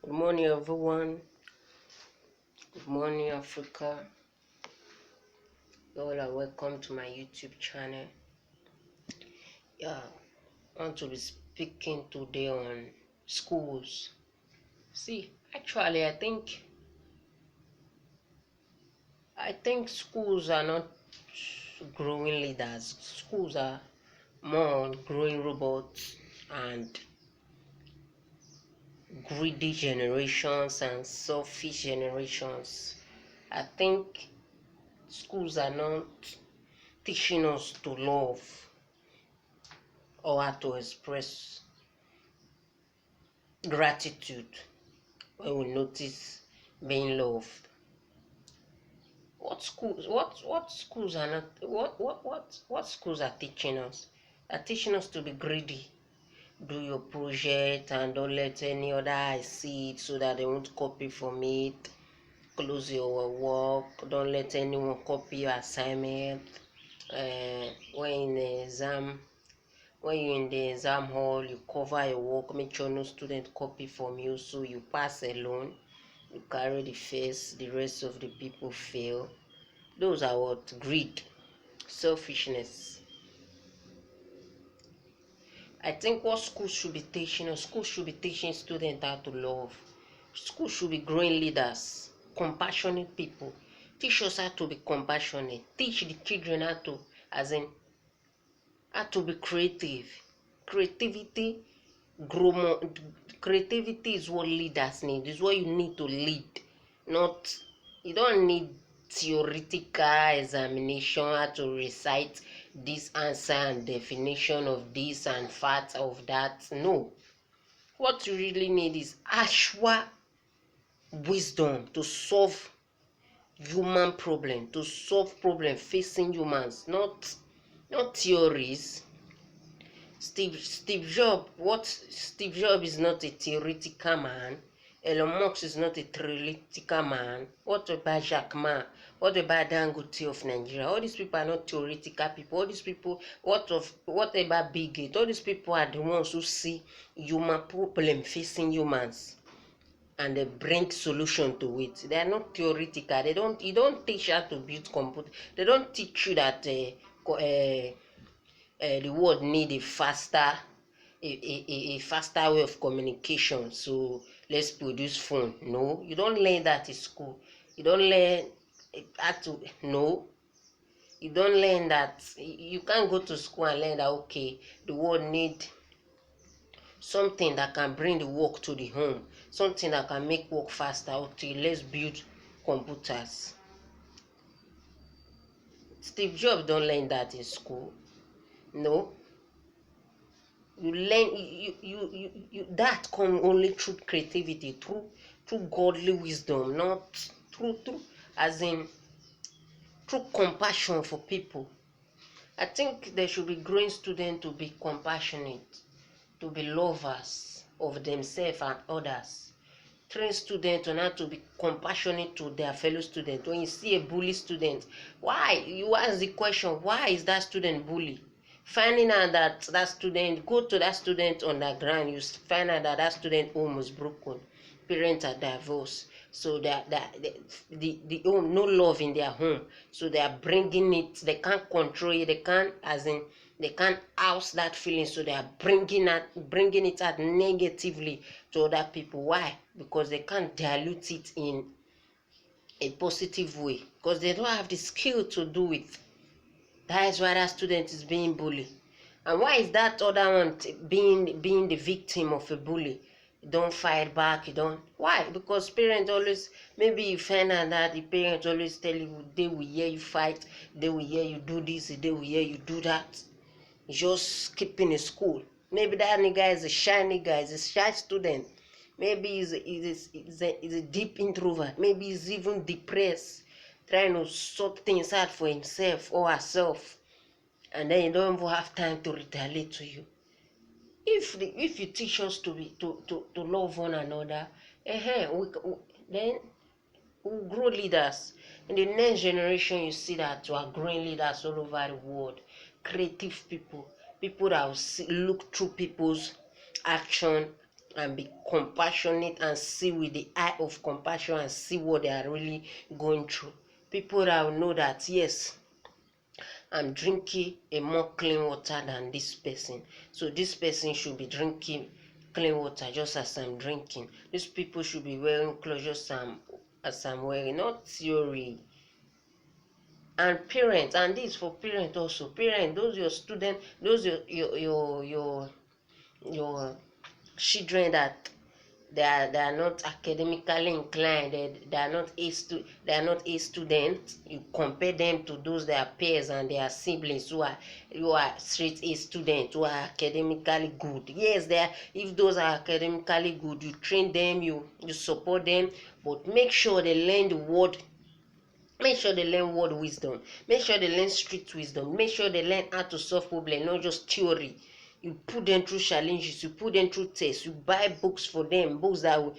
Good morning, everyone. Good morning, Africa. You all are welcome to my YouTube channel. I want to be speaking today on schools. Actually, I think schools are not growing leaders. Schools are more on growing robots and greedy generations and selfish generations. I think schools are not teaching us to love or how to express gratitude when we notice being loved. What schools are not what schools are teaching us? Are teaching us to be greedy. Do your project and don't let any other eye see it so that they won't copy from it. Close your work. Don't let anyone copy your assignment. When in the exam When you're in the exam hall, you cover your work, make sure no student copy from you, so you pass alone. You carry the face, the rest of the people fail. Those are what? Greed, selfishness. I think what schools should be teaching us, schools should be teaching students how to love. Schools should be growing leaders, compassionate people. Teach us how to be compassionate. Teach the children how to be creative. Creativity grow more. Creativity is what leaders need. Is what you need to lead. Not You don't need theoretical examination, how to recite this answer and definition of this and fact of that. No, what you really need is actual wisdom to solve human problem, to solve problem facing humans, not theories. Steve Jobs is not a theoretical man. Elon Musk is not a theoretical man. What about Jack Ma? What about Dangote of Nigeria? All these people are not theoretical people. All these people, what about Bill Gates? All these people are the ones who see human problem facing humans and they bring solution to it. They are not theoretical. You don't teach how to build computer. They don't teach you that the world need a faster way of communication, so let's produce phone. No, you don't learn that in school. You don't learn how to no you don't learn that. You can't go to school and learn that, okay, the world need something that can bring the work to the home, something that can make work faster. Okay, let's build computers. Steve Jobs don't learn that in school. No, you learn that come only through creativity, through godly wisdom, not through as in through compassion for people. I think there should be growing students to be compassionate, to be lovers of themselves and others. Train students on how to be compassionate to their fellow students. When you see a bully student, why? You ask the question, why is that student bully? Finding out that student, go to that student underground, you find out that student home was broken, parents are divorced, so the home, no love in their home, so they are bringing it, they can't control it, they can't house that feeling, so they are bringing it out negatively to other people. Why? Because they can't dilute it in a positive way, because they don't have the skill to do it. That is why that student is being bullied. And why is that other one being the victim of a bully? You don't fight back, you don't. Why? Because parents always, maybe you find out that the parents always tell you, they will hear you fight, they will hear you do this, they will hear you do that. You just keeping in school. Maybe that nigga is a shy nigga, is a shy student. Maybe he's a deep introvert. Maybe he's even depressed, trying to sort things out for himself or herself, and then you don't even have time to retaliate to you. If you teach us to love one another, then we'll grow leaders. In the next generation, you see that we are growing leaders all over the world. Creative people, people that will look through people's action and be compassionate and see with the eye of compassion and see what they are really going through. People that will know that, yes, I'm drinking a more clean water than this person. So this person should be drinking clean water just as I'm drinking. These people should be wearing clothes just as I'm wearing, not theory. And parents, and this for parents also. Parents, those your students, those your children that they are not academically inclined, they are not a student. You compare them to those their peers and their siblings who are straight A students who are academically good. Yes, they are. If those are academically good, you train them, you support them, but make sure they learn the word. Make sure they learn word wisdom. Make sure they learn street wisdom. Make sure they learn how to solve problems, not just theory. You put them through challenges, you put them through tests, you buy books for them, books that will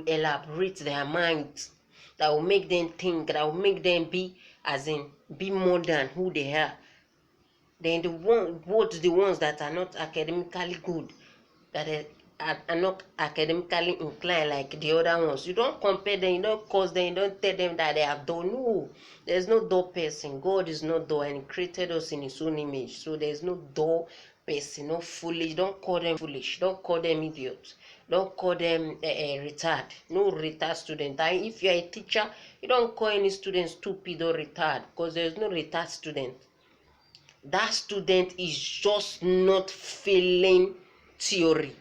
elaborate their minds, that will make them think, that will make them be more than who they are. Then the ones that are not academically good, that are not academically inclined like the other ones. You don't compare them, you don't cause them, you don't tell them that they have done. No, there's no dull person. God is not dull and He created us in His own image. So there's no dull person, no foolish. Don't call them foolish. Don't call them idiots. Don't call them retard. No retard student. And if you're a teacher, you don't call any student stupid or retard, because there's no retard student. That student is just not feeling theory.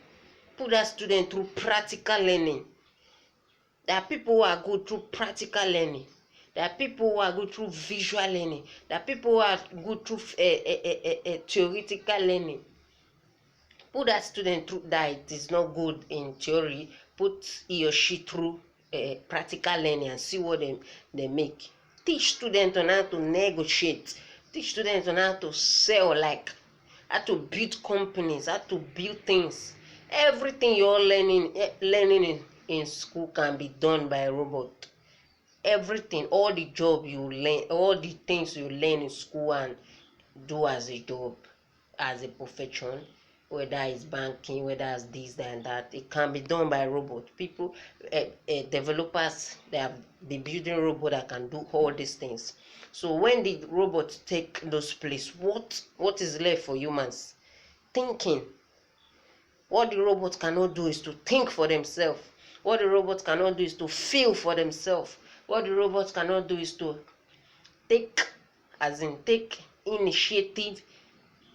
Put that student through practical learning. There are people who are good through practical learning. There are people who are good through visual learning. There are people who are good through theoretical learning. Put that student through that it is not good in theory. Put he or she through practical learning and see what they make. Teach students on how to negotiate. Teach students on how to sell, like how to build companies, how to build things. Everything you're learning in school can be done by a robot. Everything, all the job you learn, all the things you learn in school and do as a job, as a profession, whether it's banking, whether it's this and that, it can be done by a robot. People, developers, they have been building robot that can do all these things. So when the robots take those place, what is left for humans? Thinking. What the robots cannot do is to think for themselves. What the robots cannot do is to feel for themselves. What the robots cannot do is to take initiative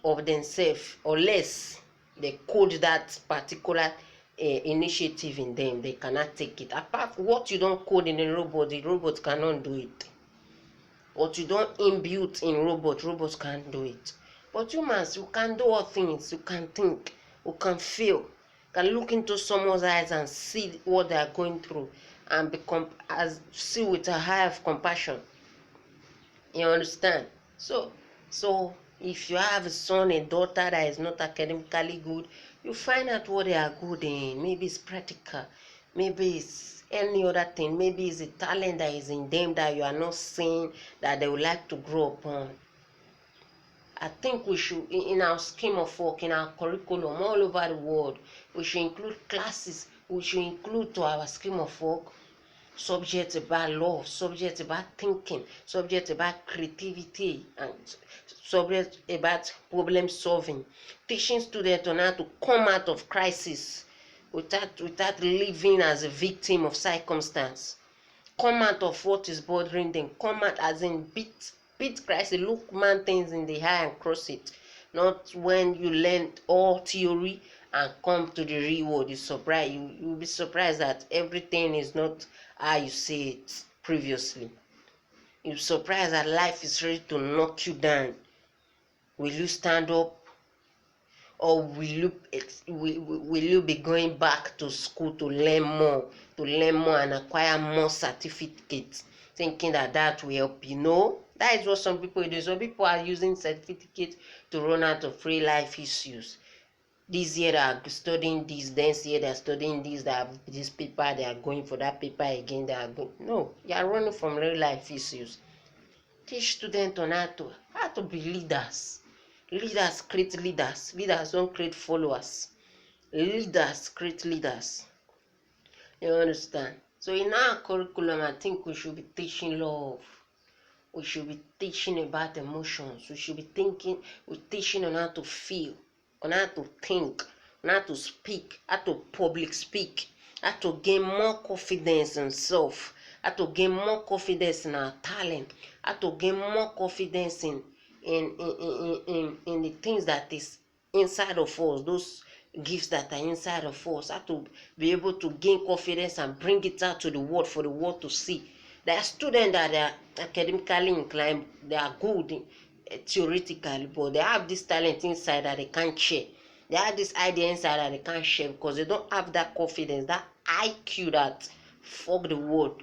of themselves, unless they code that particular initiative in them. They cannot take it. Apart from what you don't code in a robot, the robot cannot do it. What you don't imbue in robots can't do it. But humans, you can do all things. You can think, you can feel, you can look into someone's eyes and see what they are going through, and see with a eye of compassion. You understand? So if you have a son, a daughter that is not academically good, you find out what they are good in. Maybe it's practical, maybe it's any other thing, maybe it's a talent that is in them that you are not seeing, that they would like to grow upon. I think we should, in our scheme of work, in our curriculum all over the world, we should include classes, we should include to our scheme of work subjects about love, subjects about thinking, subjects about creativity, and subjects about problem solving. Teaching students on how to come out of crisis without living as a victim of circumstance. Come out of what is bothering them. Come out as in beat crisis. Look man things in the eye and cross it. Not when you learn all theory and come to the real world. You'll be surprised that everything is not how you see it previously. You'll be surprised that life is ready to knock you down. Will you stand up, or will you be going back to school to learn more and acquire more certificates, thinking that will help you? No, that is what some people do. Some people are using certificates to run out of real life issues. This year they are studying this, next year they are studying this, they have this paper, they are going for that paper again, no, you are running from real life issues. Teach students on how to be leaders. Leaders create leaders. Leaders don't create followers. Leaders create leaders. You understand? So in our curriculum, I think we should be teaching love. We should be teaching about emotions. We should be teaching on how to feel, on how to think, on how to speak, how to public speak, how to gain more confidence in self, how to gain more confidence in our talent, how to gain more confidence in the things that is inside of us, those gifts that are inside of us, how to be able to gain confidence and bring it out to the world for the world to see. There are students that are academically inclined, they are good theoretically, but they have this talent inside that they can't share. They have this idea inside that they can't share because they don't have that confidence, that IQ that fuck the world.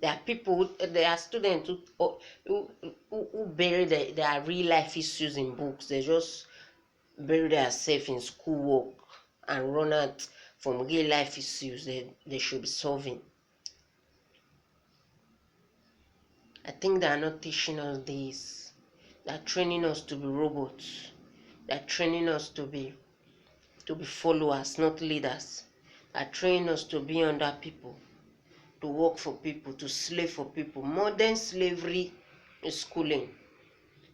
There are people, there are students who bury their real life issues in books. They just bury themselves in schoolwork and run out from real life issues they should be solving. I think they are not teaching us this. They are training us to be robots. They are training us to be followers, not leaders. They are training us to be under people, to work for people, to slave for people. Modern slavery is schooling.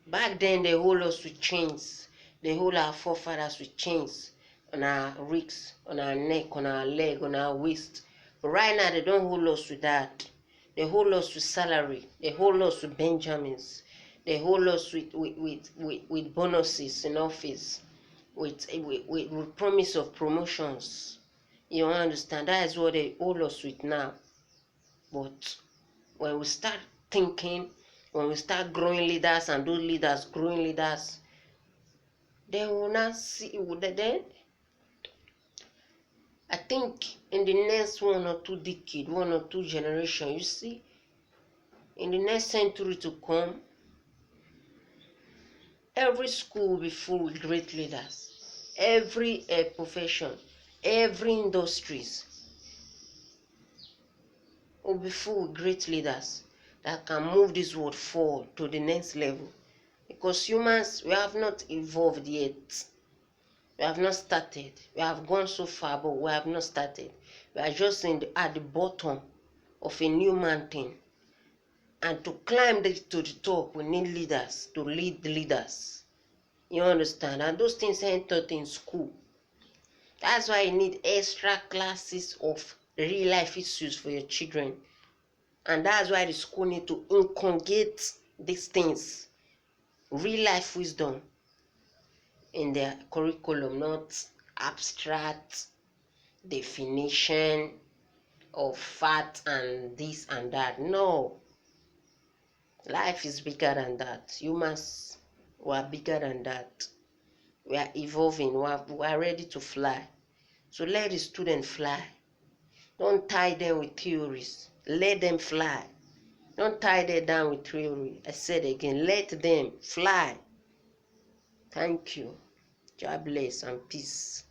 Back then, they hold us with chains. They hold our forefathers with chains on our wrists, on our neck, on our leg, on our waist. But right now, they don't hold us with that. They hold us with salary. They hold us with Benjamins. They hold us with bonuses in office, with promise of promotions. You understand? That is what they hold us with now. But when we start thinking, when we start growing leaders and those leaders growing leaders, then we'll not see. Then I think in the next 1 or 2 decades, 1 or 2 generations, you see, in the next century to come, every school will be full with great leaders. Every profession, every industries will be full with great leaders that can move this world forward to the next level. Because humans, we have not evolved yet. We have not started. We have gone so far, but we have not started. We are just at the bottom of a new mountain. And to climb to the top, we need leaders to lead the leaders. You understand? And those things ain't taught in school. That's why you need extra classes of real life issues for your children. And that's why the school need to inculcate these things, real life wisdom, in their curriculum, not abstract definition of fat and this and that. No, life is bigger than that. Humans, we are bigger than that. We are evolving. We are ready to fly. So let the student fly. Don't tie them with theories. Let them fly. Don't tie them down with theory. I said again, let them fly. Thank you. God bless and peace.